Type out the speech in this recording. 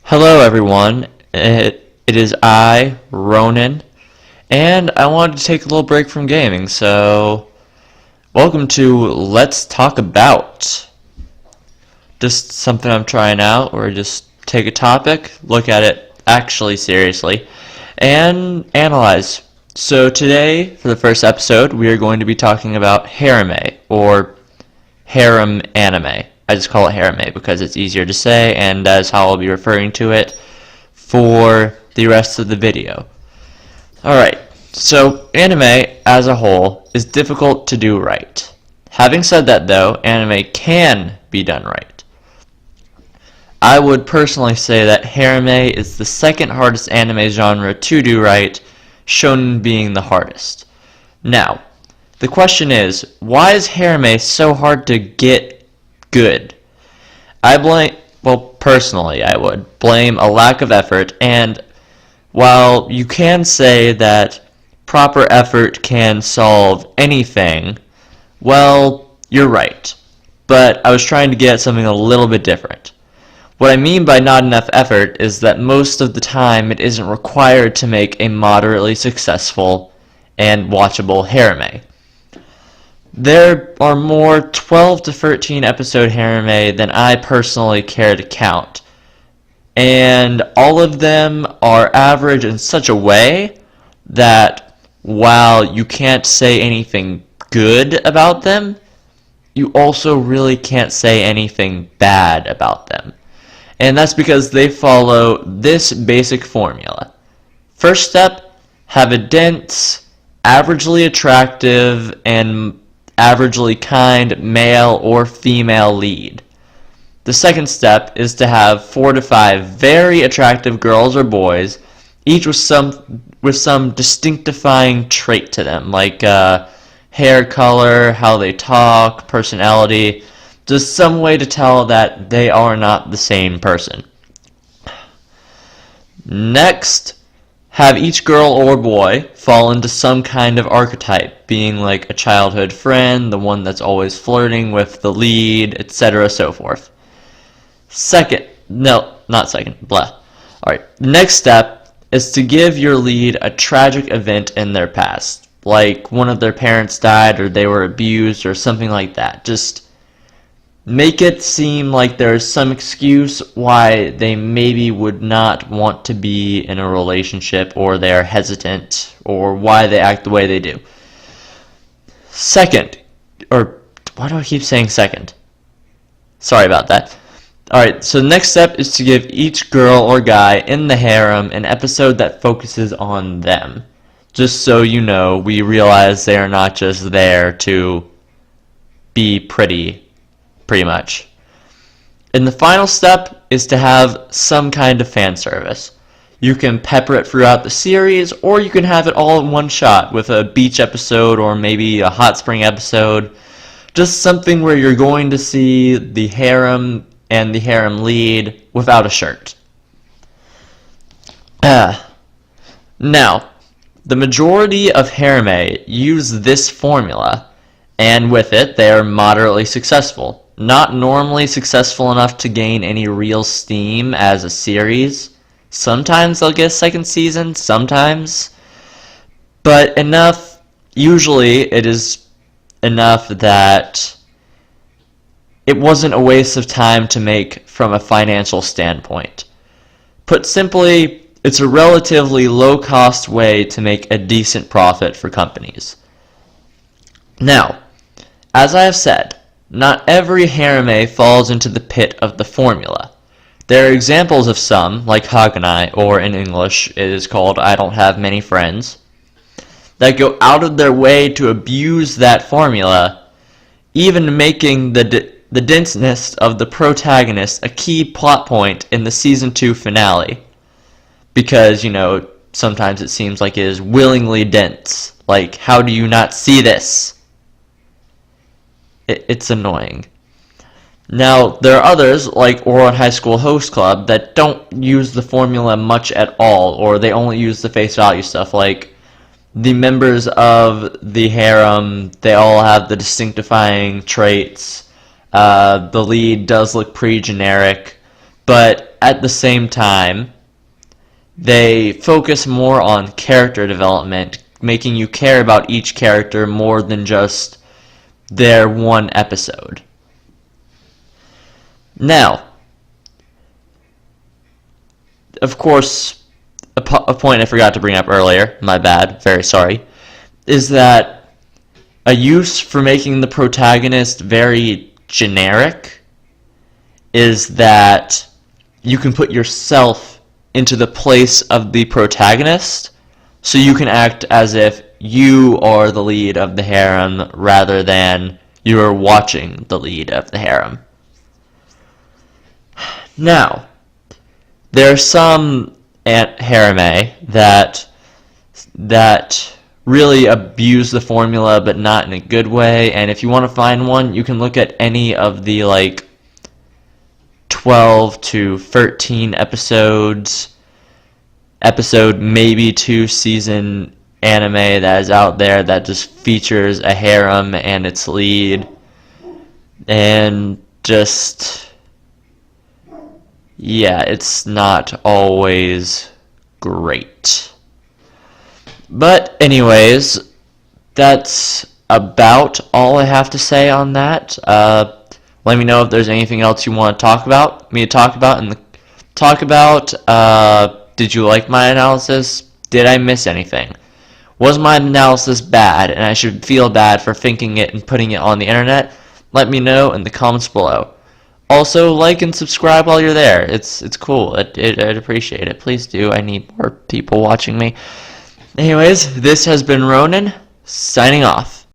Hello everyone, it is I, Ronan, and I wanted to take a little break from gaming, so welcome to Let's Talk About. Just something I'm trying out, where I just take a topic, look at it actually seriously, and analyze. So today, for the first episode, we are going to be talking about harime, or harem anime. I just call it harime because it's easier to say, and that's how I'll be referring to it for the rest of the video. Alright, so anime as a whole is difficult to do right. Having said that though, anime can be done right. I would personally say that harime is the second hardest anime genre to do right, shonen being the hardest. Now, the question is, why is harime so hard to get good? Personally, I would blame a lack of effort, and while you can say that proper effort can solve anything, well, you're right. But I was trying to get at something a little bit different. What I mean by not enough effort is that most of the time it isn't required to make a moderately successful and watchable harime. There are more 12 to 13 episode harime than I personally care to count. And all of them are average in such a way that while you can't say anything good about them, you also really can't say anything bad about them. And that's because they follow this basic formula. First step, have a dense, averagely attractive, and averagely kind male or female lead. The second step is to have 4 to 5 very attractive girls or boys, each with some distinctifying trait to them, like hair color, how they talk, personality, just some way to tell that they are not the same person. Next, have each girl or boy fall into some kind of archetype, being like a childhood friend, the one that's always flirting with the lead, etc., so forth. Alright, next step is to give your lead a tragic event in their past, like one of their parents died or they were abused or something like that. Just make it seem like there's some excuse why they maybe would not want to be in a relationship, or they're hesitant, or why they act the way they do. Second, or why do I keep saying second? Sorry about that. Alright, so the next step is to give each girl or guy in the harem an episode that focuses on them. Just so you know, we realize they are not just there to be pretty much. And the final step is to have some kind of fan service. You can pepper it throughout the series, or you can have it all in one shot with a beach episode or maybe a hot spring episode. Just something where you're going to see the harem and the harem lead without a shirt. Now, the majority of harime use this formula, and with it they are moderately successful. Not normally successful enough to gain any real steam as a series. Sometimes they'll get a second season, sometimes. But enough, usually it is enough that it wasn't a waste of time to make from a financial standpoint. Put simply, it's a relatively low-cost way to make a decent profit for companies. Now, as I have said, not every harime falls into the pit of the formula. There are examples of some, like Haganai, or in English it is called I Don't Have Many Friends, that go out of their way to abuse that formula, even making the denseness of the protagonist a key plot point in the season 2 finale. Because, sometimes it seems like it is willingly dense. Like, how do you not see this? It's annoying. Now, there are others, like Ouran High School Host Club, that don't use the formula much at all, or they only use the face value stuff, like the members of the harem, they all have the distinctifying traits. The lead does look pretty generic, but but at the same time, they focus more on character development, making you care about each character more than just their one episode. Now, of course, a point I forgot to bring up earlier, my bad, very sorry, is that a use for making the protagonist very generic is that you can put yourself into the place of the protagonist, so you can act as if you are the lead of the harem rather than you are watching the lead of the harem. Now, there are some harime that really abuse the formula, but not in a good way. And if you want to find one, you can look at any of the 12 to 13 episode maybe 2-season anime that is out there that just features a harem and its lead, and just, yeah, it's not always great. But anyways, that's about all I have to say on that. Let me know if there's anything else you want to talk about, did you like my analysis? Did I miss anything? Was my analysis bad and I should feel bad for thinking it and putting it on the internet? Let me know in the comments below. Also, like and subscribe while you're there. It's cool. I'd appreciate it. Please do. I need more people watching me. Anyways, this has been Ronan, signing off.